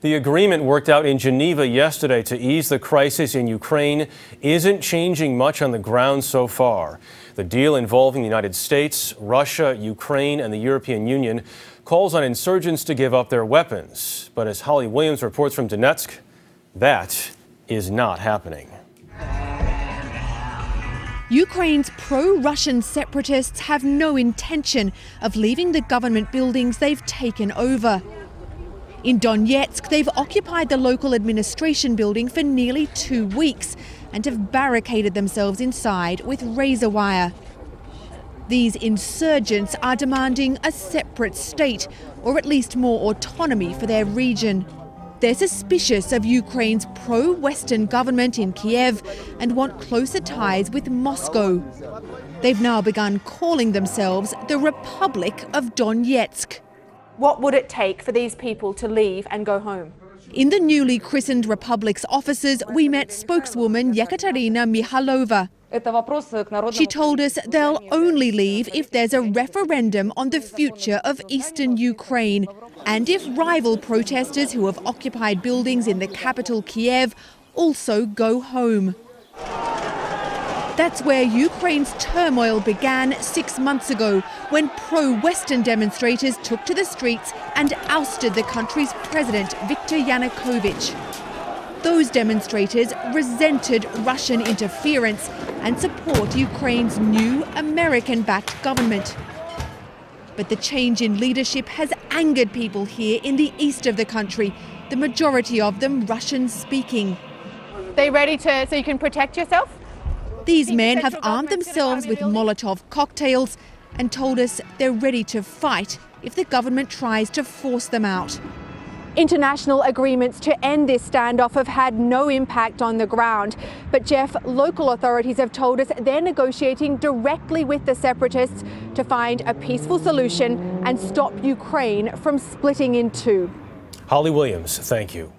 The agreement worked out in Geneva yesterday to ease the crisis in Ukraine isn't changing much on the ground so far. The deal involving the United States, Russia, Ukraine, and the European Union calls on insurgents to give up their weapons. But as Holly Williams reports from Donetsk, that is not happening. Ukraine's pro-Russian separatists have no intention of leaving the government buildings they've taken over. In Donetsk, they've occupied the local administration building for nearly 2 weeks and have barricaded themselves inside with razor wire. These insurgents are demanding a separate state, or at least more autonomy for their region. They're suspicious of Ukraine's pro-Western government in Kiev and want closer ties with Moscow. They've now begun calling themselves the Republic of Donetsk. What would it take for these people to leave and go home? In the newly christened Republic's offices, we met spokeswoman Yekaterina Mihalova. She told us they'll only leave if there's a referendum on the future of eastern Ukraine and if rival protesters who have occupied buildings in the capital Kiev also go home. That's where Ukraine's turmoil began 6 months ago, when pro-Western demonstrators took to the streets and ousted the country's president, Viktor Yanukovych. Those demonstrators resented Russian interference and support Ukraine's new American-backed government. But the change in leadership has angered people here in the east of the country, the majority of them Russian-speaking. They ready so you can protect yourself? These men have armed themselves with Molotov cocktails and told us they're ready to fight if the government tries to force them out. International agreements to end this standoff have had no impact on the ground. But Jeff, local authorities have told us they're negotiating directly with the separatists to find a peaceful solution and stop Ukraine from splitting in two. Holly Williams, thank you.